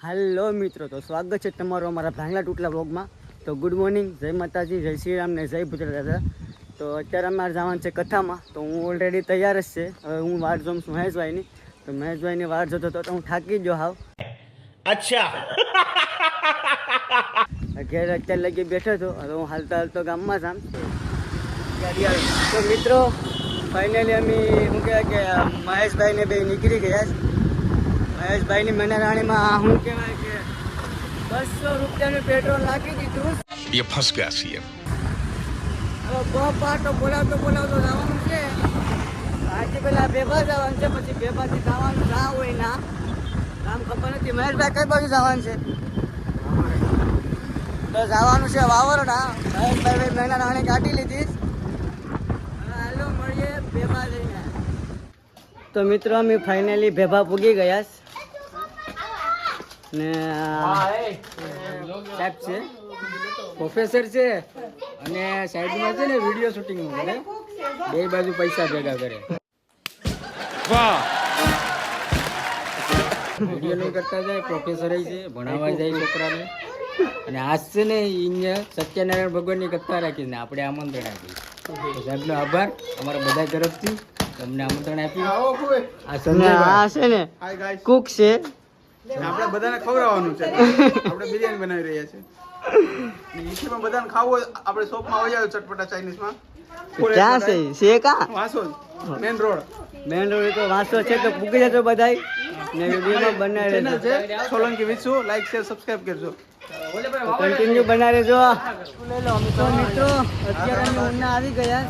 Hello मित्रों, तो स्वागत है तमारो हमारा भांगला टूटला व्लॉगમાં। तो गुड मॉर्निंग, जय माताजी, जय श्री राम ने जय भूतरा दादा। तो અત્યારે અમારે જવાનું છે કથામાં। તો હું ઓલરેડી તૈયાર જ છે। હવે હું વાટ જોઉં છું મહેશભાઈની। તો મહેશભાઈની વાટ જોતો તો હું થાકી ગયો હાવ। अच्छा ઘેર અત્યારે લગી બેઠો હતો। હવે હું હાલતો હાલતો ગામમાં જામ। તો મિત્રો ફાઇનલી અમે શું કહેવાય કે મહેશભાઈને બે નીકળી ગયા। મહેશભાઈની મનારાણીમાં શું કહેવાય કે 200 રૂપિયાનું પેટ્રોલ નાખી દીધું। ये फंस गया सीएम। હવે બહુ પાટો બોલાવતો જવાનું છે। આજે પેલા ભેભા જવાનું છે, પછી ભેભાથી જવાનું ના હોય ના કામ ખબર નથી। મહેશભાઈ કઈ બાજુ જવાનું છે? તો જવાનું છે વાવરડા। મહેશભાઈ મનારાણી કાઢી લીધી। હવે હાલો મળીએ ભેભા જઈને। તો મિત્રો અમે ફાઇનલી ભેભા પૂગી ગયા ને સાહેબ છે, પ્રોફેસર છે અને સાઈડમાં છે ને વિડીયો શૂટિંગ કરે, બે બાજુ પૈસા ભેગા કરે। वाह વિડીયો નહીં કરતા જાય, પ્રોફેસર છે, ભણાવવા જાય છોકરાને। અને આજ છે ને અહીંયા સત્યનારાયણ ભગવાનની કથા રાખીને આપણે આમંત્રણ આપ્યું। સાહેબનો આભાર અમારા બધા તરફથી, તમને આમંત્રણ આપ્યું। આ સંજય છે ને કુક છે, આપણે બધાને ખવડાવવાનું છે। આપણે બિરયાની બનાવી રહ્યા છે। ઈસીમાં બધાને ખાવું હોય આપણે શોપમાં આવી જાવ ચટપટા ચાઇનીઝમાં। ક્યાં છે કા વાસોદ મેન રોડ મેન રોડ તો વાંચો છે, તો પૂકી જતો બધાય ને વિડીયોમાં બનાવી ચેનલ રહેજો, છે સોલંકી વિસુ। લાઈક શેર સબસ્ક્રાઇબ કરજો। કન્ટિન્યુ બનાવી રહેજો। તો મિત્રો અત્યારે અમે ઉના આવી ગયા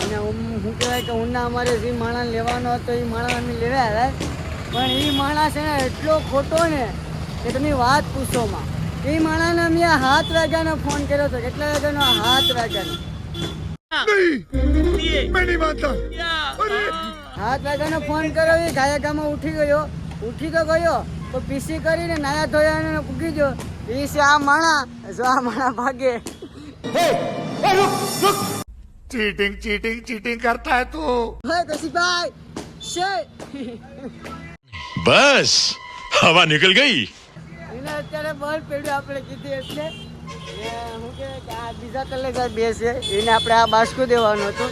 અને શું કહેવાય કે ઉના અમારે જે માણસ લેવાનો હતો એ માણસ અમે લેવા આવ્યા, પણ એ માણસ છે ને એટલો ખોટો ને કે તમે વાત પૂછોમાં। એ માણસને અમે 7 વાગ્યાનો ફોન કર્યો હતો। કેટલા વાગ્યાનો? 7 વાગ્યાનો। 7 વાગ્યાનો ફોન કર્યો, એ ગાયકામાં ઉઠી ગયો, ઉઠી તો ગયો તો પીસી કરીને નાયા ધોયા પૂગી ગયો। એ છે આ માણા, જો આ માણા ભાગે। चीटिंग चीटिंग चीटिंग करता है तू। હે કશીભાઈ છે बस हवा निकल गई। એને અત્યારે બોલ પેડ્યું આપણે કીધી એટલે ને હું કે આ બીજા કલે સાહેબ બે છે, એને આપણે આ બાસ્કુ દેવાનું હતું।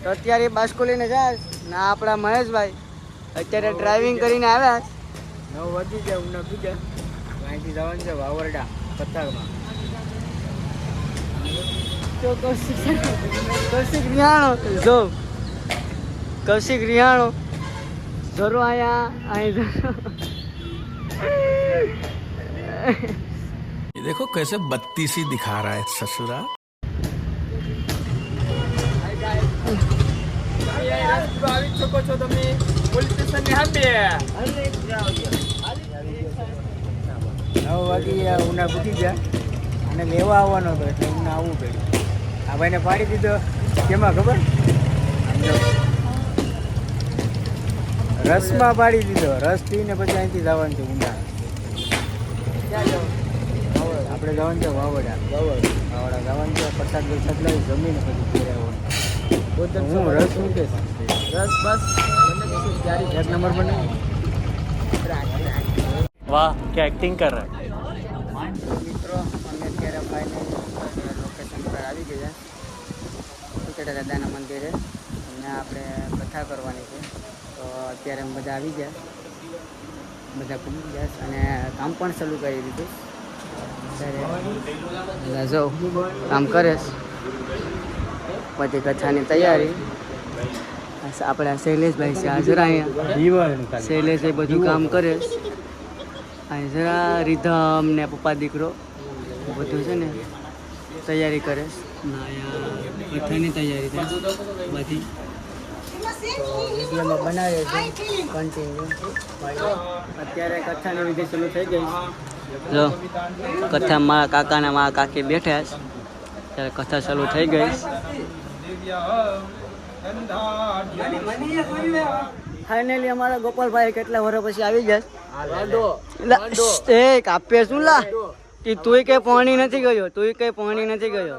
તો અત્યારે એ બાસ્કુ લઈને જાય ને આપણા મહેશભાઈ અત્યારે ડ્રાઇવિંગ કરીને આવ્યા। 9 વાગી ગયા, ઉના પૂજા અહીંથી જવાનું છે વાવરડા પથ્થરમાં। તો કૌશિક રિયાણો જો, કૌશિક રિયાણો જરો અહીં ये देखो कैसे बत्तीसी दिखा रहा है ससुरा। આવી શકો છો તમે પોલીસ સ્ટેશનની સામે। 9 વાગી ગયા, ઉના પૂકી ગયા અને લેવા આવવાનો હતો એટલે ઉના આવવું પડ્યું। આ ભાઈને પાડી દીધો કેમાં ખબર? રસમાં પાડી દીધો। રસ પીને પછી અહીંથી જવાનું છે ઉના। આપણે જવાનું છે વાવડા જવાનું છે, પ્રસાદ વરસાદ લઈ જમીને પછી ઘરે આવવાનું। હું રસ મૂકે રસ બસ એક નંબર બને। वाह क्या एक्टिंग कर रहा है। મિત્રો અમે અત્યારે ફાઇનલ લોકેશન પર આવી ગયા, સુકેટા દાદાના મંદિરે। અને આપણે કથા કરવાની છે। તો અત્યારે અમે બધા આવી ગયા, બધા પૂરી ગયા અને કામ પણ ચાલુ કરી દીધું। અત્યારે જો કામ કરે બધી કથાની તૈયારી। આપણા શૈલેષભાઈ છે આ જરા અહીંયા, શૈલેષ એ બધું કામ કરે। અહીં જરા રીધમ ને પપ્પા દીકરો બધું છે ને તૈયારી કરે। કથાની તૈયારી થાય બધી, વિડીયોમાં બનાવે છે કન્ટિન્યુ। અત્યારે કથાની વિધિ શરૂ થઈ ગઈ। જો કથા મારા કાકાના મારા કાકી બેઠા છે, ત્યારે કથા ચાલુ થઈ ગઈ। ફાઇનલી અમારા ગોપાલભાઈ કેટલા વર્ષ પછી આવી ગયા। એ કાપે શું લા કે તુંય કઈ પાણી નથી ગયો, તુંય કઈ પાણી નથી ગયો।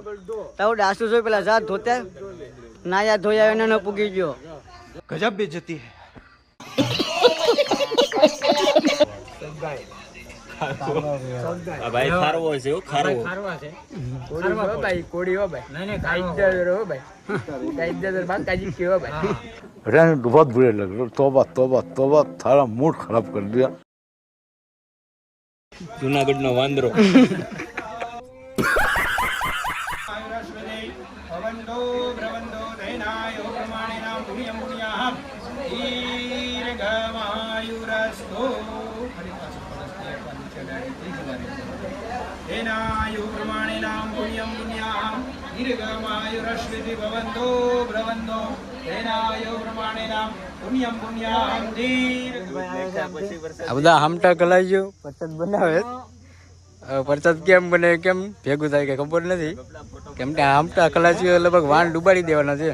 તારું ડાસુ જોઈ પેલા જાત ધોતા નાયા ધોયા એને ન પૂગી ગયો। ગજબ બેઇज्जती है। ભાઈ ખારવો છે ઓ ખારવો बहुत बुरे लग रहे तोबा तोबा तोबा थारा मूड खराब कर दिया જુનાગઢ નો વાંદરો આ બધા હામટા કલાઈ ગયો પરસાદ બનાવે પરસાદ કેમ બને કેમ ભેગું થાય કે ખબર નથી કેમ કે હામટા કલાચી લગભગ વાન ડૂબાડી દેવાના છે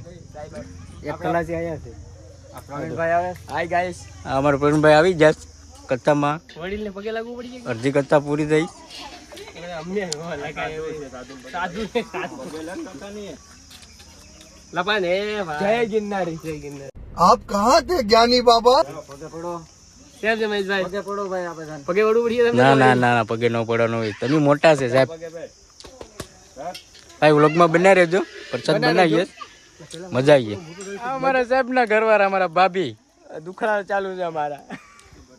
એક કલાચી આવ્યા છે હાય ગાઈસ અમારા પ્રવીણભાઈ આવી જાય કથામાં વડીલને પગે લાગવું પડી જાય અડધી કથા પૂરી થઈ જય ગિરનારી જય ગિરનારી आप कहाँ थे ज्ञानी बाबा ના ના ના પગે ન પડવાનું હોય તમે મોટા છે સાહેબ ભાઈ વ્લોગમાં બન્યા રહેજો પ્રસાદ બનાવીએ મજા આવીએ અમારા સાહેબ ના ઘરવાળા અમારા ભાભી દુખણા ચાલુ છે અમારા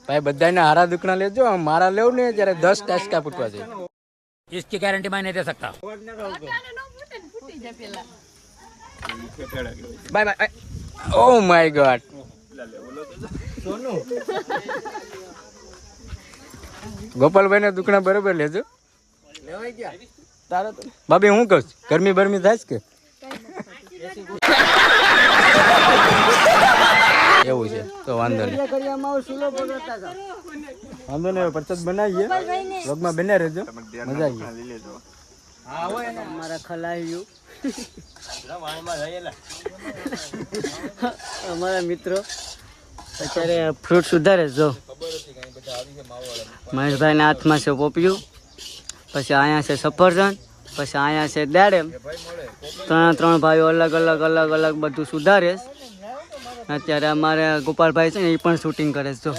ભાઈ બધાને હારા દુખણા લેજો મારા લેવું ને ત્યારે 10 ટાસ્કા ફૂટવા છે इसकी गारंटी मैं नहीं दे सकता bye bye oh my God Gopalbhai ના દુખણા બરોબર લેજો ભાભી હું કહું ગરમી બરમી થાય કે એવું છે તો વાંધો નહીં વાંધો નહીં પરસાદ બનાવીએ વ્લોગમાં બન્યા રહેજો મજા આવી અમારા ખલાઈઓ અમારા મિત્રો અત્યારે ફ્રૂટ સુધારે જો મહેશભાઈના હાથમાં છે પોપિયું પછી અહીંયા છે સફરજન પછી અહીંયા છે દાડેમ ત્રણ ભાઈઓ અલગ અલગ અલગ અલગ બધું સુધારે અત્યારે અમારે ગોપાલભાઈ છે ને એ પણ શૂટિંગ કરે છે જો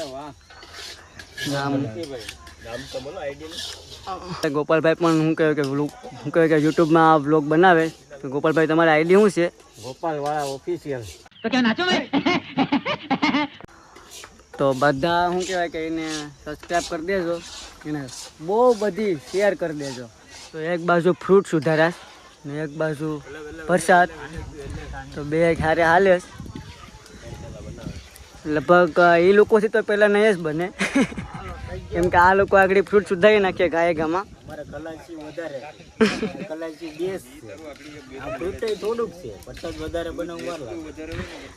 ગોપાલભાઈ પણ શું કહે કે યુટ્યુબમાં આ વ્લોગ બનાવે તો ગોપાલભાઈ તમારી આઈડી શું છે ગોપાલવાળા ઓફિશિયલ તો ક્યાં નાચો તો બધા શું કહેવાય કે એને સબસ્ક્રાઈબ કરી દેજો એને બહુ બધી શેર કરી દેજો તો એક બાજુ ફ્રૂટ સુધારાશ ને એક બાજુ પ્રસાદ તો બે હારે હાલે લગભગ એ લોકોથી તો પહેલાં નહીં જ બને કેમ કે આ લોકો આગળ ફ્રૂટ સુધારી નાખીએ ગાય ગામાં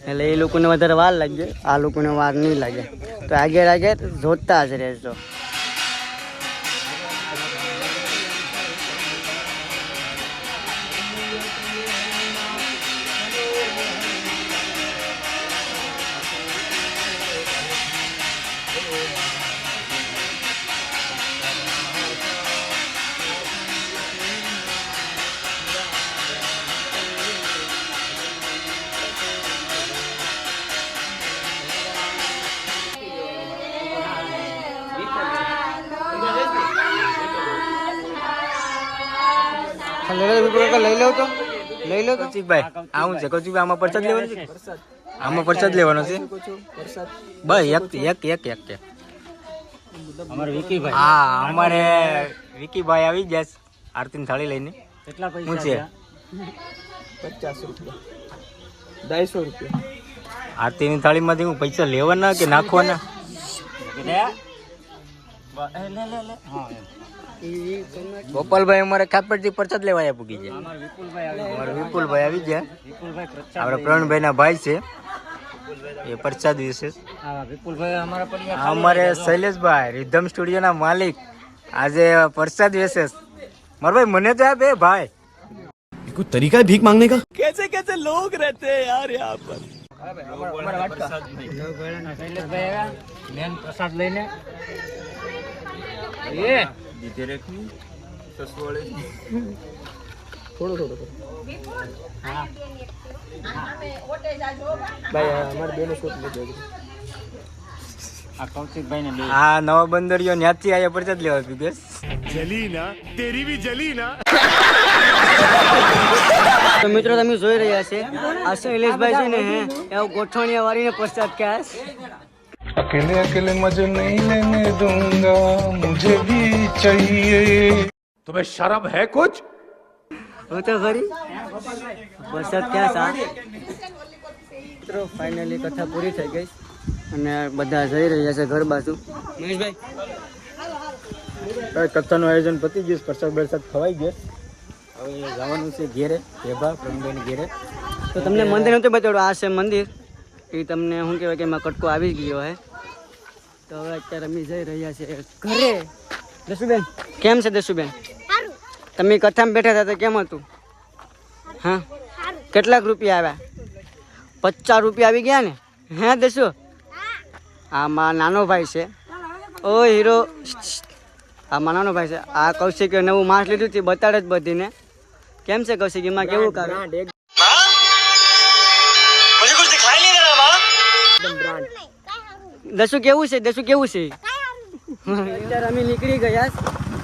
એટલે એ લોકોને વધારે વાર લાગે આ લોકોને વાર નહીં લાગે તો આગળ જોતા જ રહેજો લઈ લો કૌશિકભાઈ આવું છે કૌશિકભાઈ આમાં પ્રસાદ લેવાનો છે આમાં પ્રસાદ લેવાનો છે બસ એક અમારે વિકીભાઈ હા અમારે વિકીભાઈ આવી ગયા આરતી થાળી લઈને કેટલા પૈસા છે 50 રૂપિયા 250 રૂપિયા આરતીની થાળીમાંથી હું પૈસા લેવાના કે નાખવાના ગોપાલભાઈ અમારે ખાપરથી પ્રસાદ લેવા આવ્યા પૂગી જાય અમારે વિપુલભાઈ આવી ગયા આપણા પ્રવીણભાઈ ના ભાઈ છે એ પ્રસાદ વિશે અમારે શૈલેષભાઈ રિધમ સ્ટુડિયો ના માલિક આજે પ્રસાદ વિશેષ મારો ભાઈ મને તો આપે ભાઈ कोई तरीका है भीख मांगने का कैसे कैसे लोग रहते हैं यार यहाँ पर મેન પ્રસાદ લઈને દીધે રેખની સસવાળે થોડો હા ભાઈ અમારે બેનો શોટ લેજો આ નવા બંદરીઓ ન્યાથી આયા પરચત લેવા પીગેસ તો મિત્રો તમે જોઈ રહ્યા છે આ શૈલેષભાઈ છે ને હે એવું ગોઠવણીયા વાળીને પ્રસાદ ક્યાં अकेले अकेले मजे नहीं लेने दूंगा मुझे भी चाहिए तुम्हें शर्म है कुछ હું તો ખરી પ્રસાદ ક્યાં સા મિત્રો ફાઇનલી કથા પૂરી થઈ ગઈ અને બધા જઈ રહ્યા છે ઘર બાજુ મહેશભાઈ કથાનું આયોજન પતી ગયું, પ્રસાદ બરસાદ ખવાઈ ગયો. હવે જવાનું છે ઘેરે, ભેભા પ્રમભાઈની ઘેરે. તો તમને મંદિર નહોતું બતાડ્યું, આ છે મંદિર. એ તમને શું કહેવાય કે એમાં કટકો આવી ગયો હે. તો હવે અત્યારે અમે જઈ રહ્યા છે ઘરે. દસુબેન કેમ છે? દસુબેન તમે કથામાં બેઠા હતા તો કેમ હતું? હા, કેટલાક રૂપિયા આવ્યા? 50 રૂપિયા આવી ગયા ને? હે દસુ? આ મારા નાનો ભાઈ છે. ઓ હીરો, આ મારા નાનો ભાઈ છે. આ કૌશિકે નવું માસ લીધું છે, બતાડે જ બધીને. કેમ છે કૌશિક? એમાં કેવું કાઢ? દસુ કેવું છે? દસુ કેવું છે? અત્યારે અમે નીકળી ગયા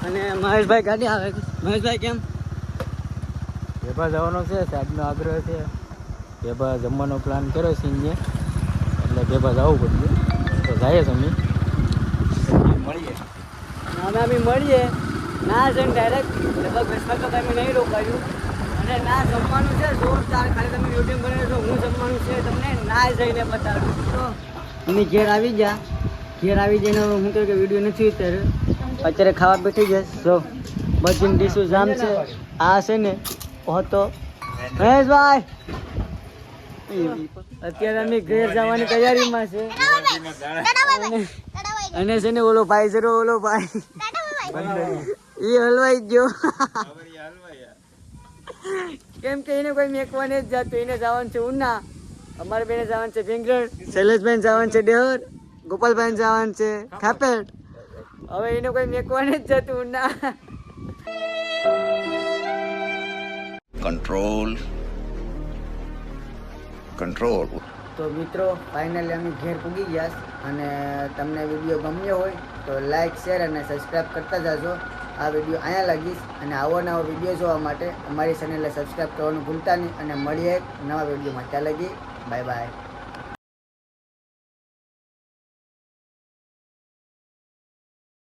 અને મહેશભાઈ ગાડી આવે. મહેશભાઈ કેમ? ભેભા જવાનો છે, સાહેબનો આગ્રહ છે. ભેભા જમવાનો પ્લાન કર્યો છે અહીંયા, એટલે ભેભા જવું પડશે. તો જાય છે અમે મળીએ. અમે મળીએ ના જઈને ડાયરેક્ટ લગભગ બેસવા તો તમે નહીં રોકાયું અને ના જમવાનું છે જોરદાર. ખાલી તમે યુટ્યુબ બનાવી છો, હું જમવાનું છે તમને ના જઈને બતાડું. તો અમે ઘેર આવી ગયા. ઘેર આવી જઈને હું કહ્યું કે વિડીયો નથી અત્યારે ખાવા બેઠી જાય. જો બધી ડીશું જામ છે. આ છે ને હોતો મહેશભાઈ, અત્યારે અમે ઘેર જવાની તૈયારીમાં છે. અને છે ને ઓલો ભાઈ છે, ઓલો ભાઈ એ હલવાઈ ગયો. કેમ કે એને કોઈ મેકવાને જ જતું. એને જવાનું છે ઉના, અમારે બેને જવાનું છે ભીંગરણ, શૈલેષભાઈ જવાનું છે ડેહર, ગોપાલભાઈ જવાનું છે ખાપેટ. હવે એને કોઈ મેકવાને જ જતું ઉના. कंट्रोल તો મિત્રો ફાઇનલી અમે ઘેર પૂગી ગયા અને તમને વિડીયો ગમ્યો હોય તો લાઇક, શેર અને સબસ્ક્રાઈબ કરતા જાજો. આ વિડીયો અહીંયા લાગીશ અને આવો નવો વિડીયો જોવા માટે અમારી ચેનલને સબસ્ક્રાઈબ કરવાનું ભૂલતા નહીં અને મળીએ એક નવા વિડીયોમાં. ત્યાં લગી બાય બાય.